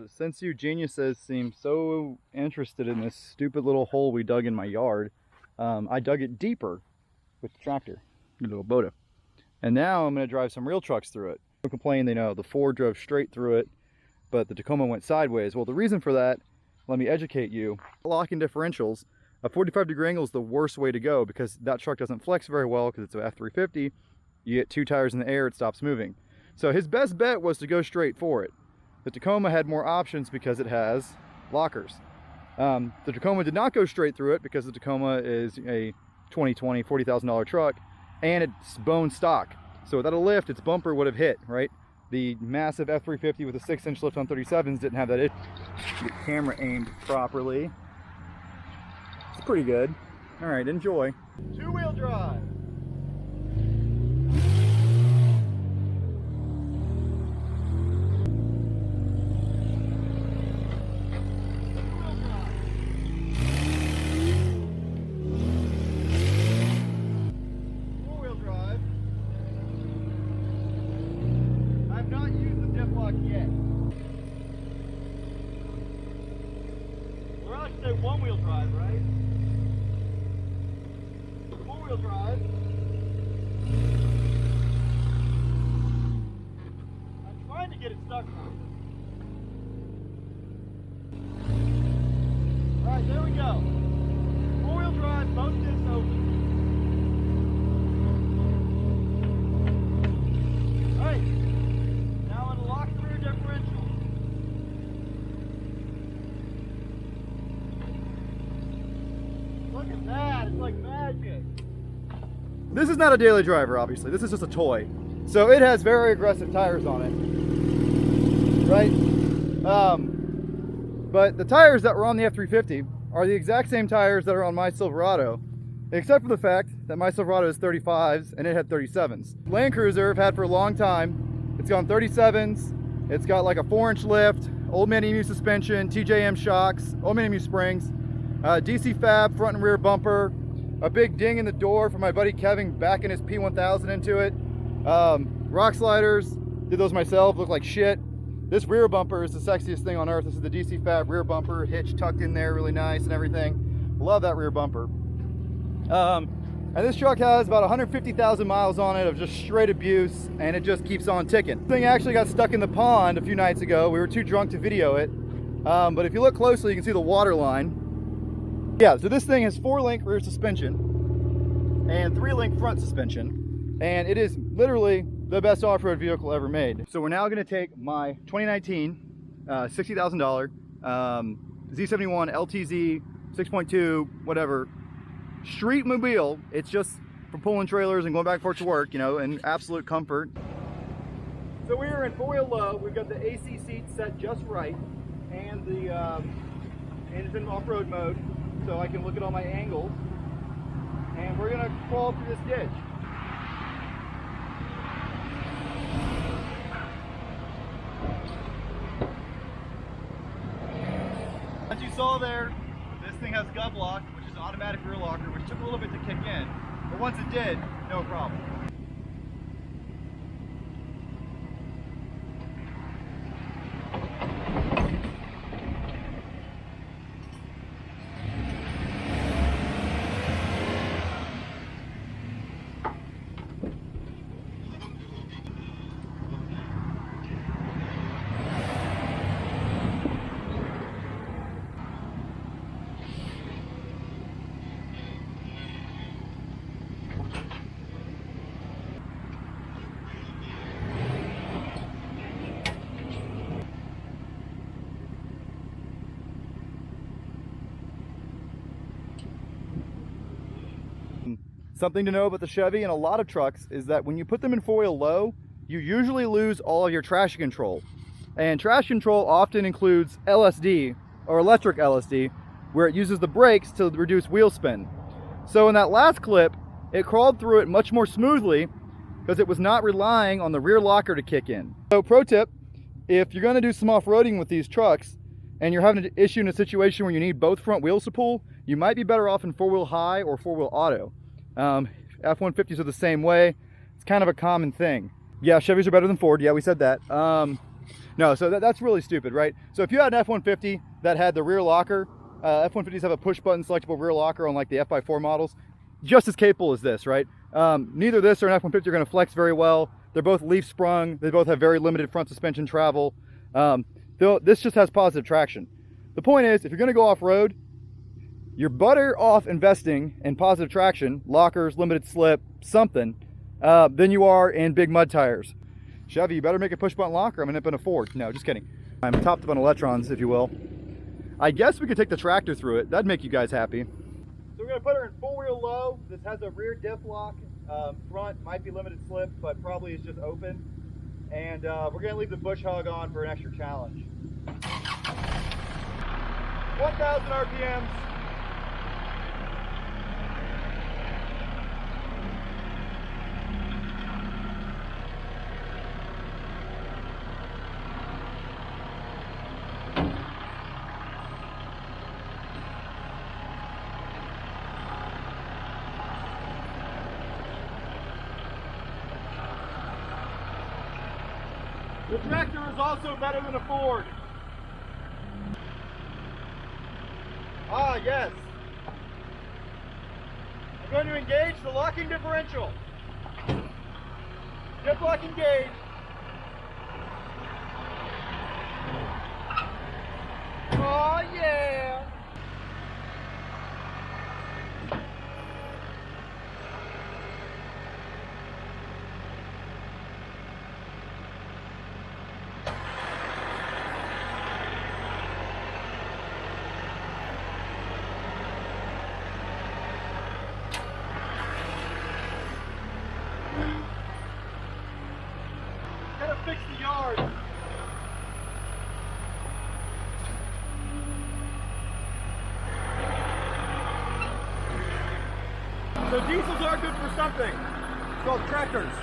Since you geniuses seem so interested in this stupid little hole we dug in my yard, I dug it deeper with the tractor, the little Kubota. And now I'm going to drive some real trucks through it. People complain, they know the Ford drove straight through it, but the Tacoma went sideways. Well, the reason for that, let me educate you. Locking differentials, a 45-degree angle is the worst way to go because that truck doesn't flex very well because it's an F350. You get two tires in the air, it stops moving. So his best bet was to go straight for it. The Tacoma had more options because it has lockers. The Tacoma did not go straight through it because the Tacoma is a 2020 $40,000 truck and it's bone stock. So without a lift, its bumper would have hit, right? The massive F350 with a 6-inch lift on 37s didn't have that issue. Get camera aimed properly. It's pretty good. All right, enjoy. Two-wheel drive. One-wheel drive, right? Four-wheel drive. I'm trying to get it stuck now. Alright, there we go. Four-wheel drive, both discs open. Alright, now I'm going to lock the rear differential. Look at that, it's like magic. This is not a daily driver, obviously. This is just a toy. So it has very aggressive tires on it, right? But the tires that were on the F350 are the exact same tires that are on my Silverado, except for the fact that my Silverado is 35s and it had 37s. Land Cruiser I've had for a long time. It's gone 37s. It's got like a 4-inch lift, Old Man Emu suspension, TJM shocks, Old Man Emu springs. DC fab front and rear bumper, a big ding in the door for my buddy Kevin backing his P1000 into it. Rock sliders, did those myself, look like shit. This rear bumper is the sexiest thing on earth. This is the DC fab rear bumper, hitch tucked in there, really nice and everything. Love that rear bumper. And this truck has about 150,000 miles on it of just straight abuse, and it just keeps on ticking. This thing actually got stuck in the pond a few nights ago. We were too drunk to video it. But if you look closely, you can see the water line. Yeah, so this thing has 4-link rear suspension and 3-link front suspension, and it is literally the best off-road vehicle ever made. So we're now going to take my 2019 $60,000 Z71 LTZ 6.2 whatever street mobile. It's just for pulling trailers and going back and forth to work, you know, in absolute comfort. So we are in 4-wheel low. We've got the AC seats set just right, and it's in off-road mode. So I can look at all my angles, and we're gonna crawl through this ditch. As you saw there, this thing has gov lock, which is automatic rear locker, which took a little bit to kick in, but once it did, no problem. Something to know about the Chevy and a lot of trucks is that when you put them in 4-wheel low, you usually lose all of your traction control. And traction control often includes LSD, or electric LSD, where it uses the brakes to reduce wheel spin. So in that last clip, it crawled through it much more smoothly because it was not relying on the rear locker to kick in. So pro tip, if you're going to do some off-roading with these trucks and you're having an issue in a situation where you need both front wheels to pull, you might be better off in 4-wheel high or 4-wheel auto. F-150s are the same way. It's kind of a common thing. Yeah, Chevys are better than Ford. Yeah, we said that. No, so that's really stupid, right? So if you had an F-150 that had the rear locker, F-150s have a push button selectable rear locker on like the F x4 models, just as capable as this, right? Neither this or an F-150 are going to flex very well. They're both leaf sprung. They both have very limited front suspension travel. This just has positive traction. The point is, if you're going to go off-road, you're better off investing in positive traction, lockers, limited slip, something, than you are in big mud tires. Chevy, you better make a push button locker. I'm gonna end up in a Ford. No, just kidding. I'm topped up on electrons, if you will. I guess we could take the tractor through it. That'd make you guys happy. So we're gonna put her in full wheel low. This has a rear diff lock. Front might be limited slip, but probably is just open. And we're gonna leave the bush hog on for an extra challenge. 1,000 RPMs. The tractor is also better than a Ford. Ah, yes. I'm going to engage the locking differential. Dip lock engage. Oh, yeah. Gotta fix the yard. So diesels are good for something. It's called tractors.